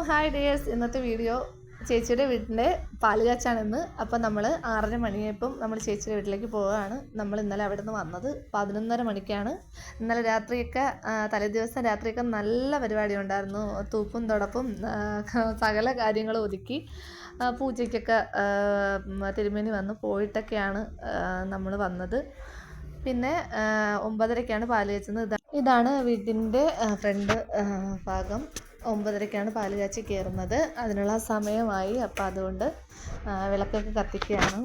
Hi dears. ഇന്നത്തെ video ചേച്ചിയുടെ വീട്ടിൻ്റെ പാലുകാച്ചാണെന്ന്. അപ്പോൾ നമ്മൾ 6:30 മണിയായപ്പം നമ്മൾ ചേച്ചിയുടെ വീട്ടിലേക്ക് പോവുകയാണ്. നമ്മൾ ഇന്നലെ അവിടെ നിന്ന് വന്നത് 11:30 മണിക്കാണ്. ഇന്നലെ രാത്രിയൊക്കെ തലേദിവസം രാത്രിയൊക്കെ നല്ല പരിപാടി ഉണ്ടായിരുന്നു. തൂപ്പും തുടപ്പും സകല കാര്യങ്ങളും ഒതുക്കി പൂജയ്ക്കൊക്കെ തിരുമേനി വന്ന് പോയിട്ടൊക്കെയാണ് നമ്മൾ വന്നത്. പിന്നെ 9:30ക്കാണ് പാല് കാച്ചുന്നത്. ഇതാണ് വീട്ടിൻ്റെ ഫ്രണ്ട് ഭാഗം. 9:30ക്കാണ് പാല് കാച്ചി കയറുന്നത്. അതിനുള്ള സമയമായി. അപ്പോൾ അതുകൊണ്ട് വിളക്കൊക്കെ കത്തിക്കുകയാണ്.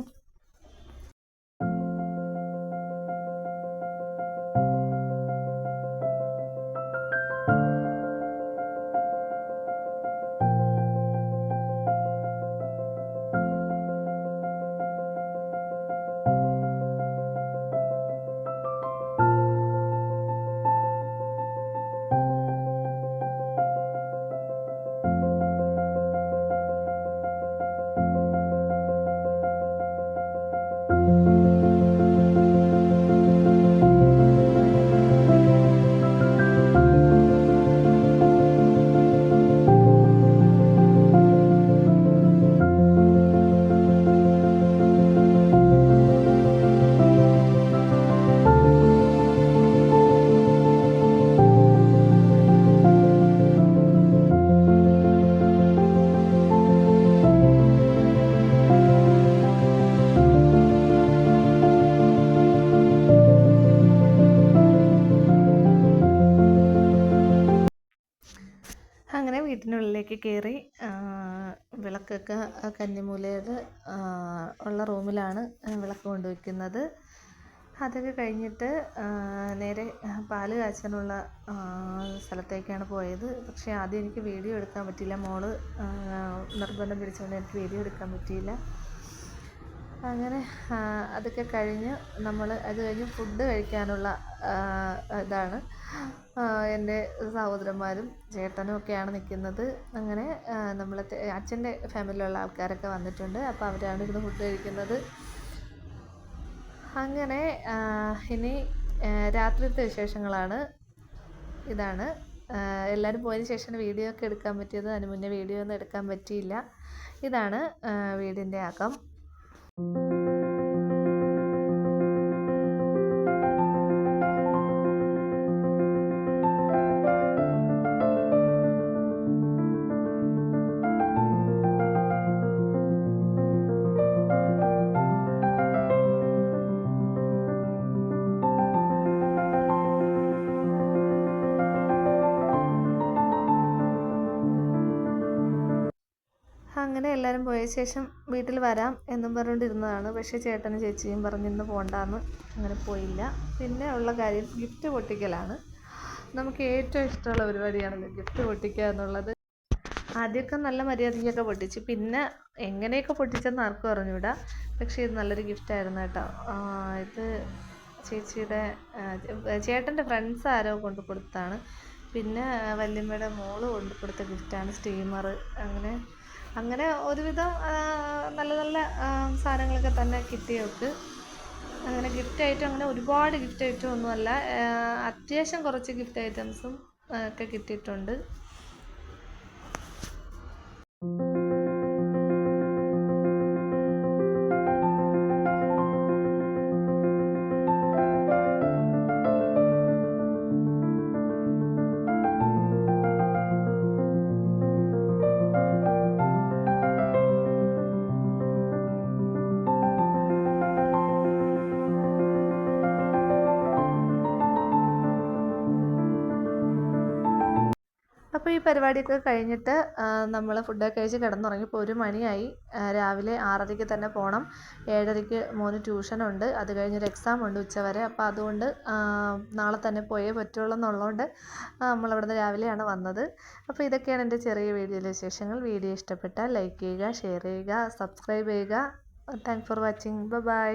അങ്ങനെ വീട്ടിനുള്ളിലേക്ക് കയറി വിളക്കൊക്കെ കന്നിമൂലയിൽ ഉള്ള റൂമിലാണ് വിളക്ക് കൊണ്ടുവയ്ക്കുന്നത്. അതൊക്കെ കഴിഞ്ഞിട്ട് നേരെ പാല് കാച്ചാനുള്ള സ്ഥലത്തേക്കാണ് പോയത്. പക്ഷേ ആദ്യം എനിക്ക് വീഡിയോ എടുക്കാൻ പറ്റിയില്ല. മോള് നിർബന്ധം പിടിച്ചുകൊണ്ട് എനിക്ക് വീഡിയോ എടുക്കാൻ പറ്റിയില്ല. അങ്ങനെ അതൊക്കെ കഴിഞ്ഞ് അത് കഴിഞ്ഞ് ഫുഡ് കഴിക്കാനുള്ള ഇതാണ്. എൻ്റെ സഹോദരന്മാരും ചേട്ടനും ഒക്കെയാണ് നിൽക്കുന്നത്. അങ്ങനെ നമ്മൾ അച്ഛൻ്റെ ഫാമിലിയിലുള്ള ആൾക്കാരൊക്കെ വന്നിട്ടുണ്ട്. അപ്പോൾ അവരാണ് ഇവിടെ ഫുഡ് കഴിക്കുന്നത്. അങ്ങനെ ഇനി രാത്രിയിലത്തെ വിശേഷങ്ങളാണ്. ഇതാണ് എല്ലാവരും പോയതിന് ശേഷം വീഡിയോ ഒക്കെ എടുക്കാൻ പറ്റിയത്. അതിന് മുന്നേ വീഡിയോ ഒന്നും എടുക്കാൻ പറ്റിയില്ല. ഇതാണ് വീടിൻ്റെ അകം. അങ്ങനെ എല്ലാവരും പോയ ശേഷം വീട്ടിൽ വരാം എന്നും പറഞ്ഞുകൊണ്ടിരുന്നതാണ്. പക്ഷേ ചേട്ടനും ചേച്ചിയും പറഞ്ഞിന്ന് പോകണ്ടെന്ന് അങ്ങനെ പോയില്ല. പിന്നെ ഉള്ള കാര്യം ഗിഫ്റ്റ് പൊട്ടിക്കലാണ്. നമുക്ക് ഏറ്റവും ഇഷ്ടമുള്ള പരിപാടിയാണല്ലോ ഗിഫ്റ്റ് പൊട്ടിക്കുക എന്നുള്ളത്. ആദ്യമൊക്കെ നല്ല മര്യാദയ്ക്കൊക്കെ പൊട്ടിച്ച്, പിന്നെ എങ്ങനെയൊക്കെ പൊട്ടിച്ചെന്ന് ആർക്കും അറിഞ്ഞൂടാ. പക്ഷേ ഇത് നല്ലൊരു ഗിഫ്റ്റായിരുന്നു കേട്ടോ. ഇത് ചേച്ചിയുടെ ചേട്ടൻ്റെ ഫ്രണ്ട്സ് ആരോ കൊണ്ട് കൊടുത്താണ്. പിന്നെ വല്യമ്മയുടെ മോള് കൊണ്ട് കൊടുത്ത ഗിഫ്റ്റാണ് സ്റ്റീമർ. അങ്ങനെ ഒരുവിധം നല്ല നല്ല സാധനങ്ങളൊക്കെ തന്നെ കിട്ടിയവർക്ക്. അങ്ങനെ ഗിഫ്റ്റ് ഐറ്റം അങ്ങനെ ഒരുപാട് ഗിഫ്റ്റ് ഐറ്റം ഒന്നുമല്ല, അത്യാവശ്യം കുറച്ച് ഗിഫ്റ്റ് ഐറ്റംസും ഒക്കെ കിട്ടിയിട്ടുണ്ട്. അപ്പോൾ ഈ പരിപാടിയൊക്കെ കഴിഞ്ഞിട്ട് നമ്മൾ ഫുഡൊക്കെ കഴിച്ച് കിടന്നുറങ്ങിയപ്പോൾ 1 മണിയായി. രാവിലെ 6:30ക്ക് തന്നെ പോകണം. 7:30ക്ക് മോന് ട്യൂഷനുണ്ട്. അത് കഴിഞ്ഞൊരു എക്സാം ഉണ്ട് ഉച്ചവരെ. അപ്പോൾ അതുകൊണ്ട് നാളെ തന്നെ പോയേ പറ്റുള്ളൂ എന്നുള്ളതുകൊണ്ട് നമ്മളവിടുന്ന് രാവിലെയാണ് വന്നത്. അപ്പോൾ ഇതൊക്കെയാണ് എൻ്റെ ചെറിയ വീഡിയോയിലെ വിശേഷങ്ങൾ. വീഡിയോ ഇഷ്ടപ്പെട്ടാൽ ലൈക്ക് ചെയ്യുക, ഷെയർ ചെയ്യുക, സബ്സ്ക്രൈബ് ചെയ്യുക. Thanks for watching. ബൈ.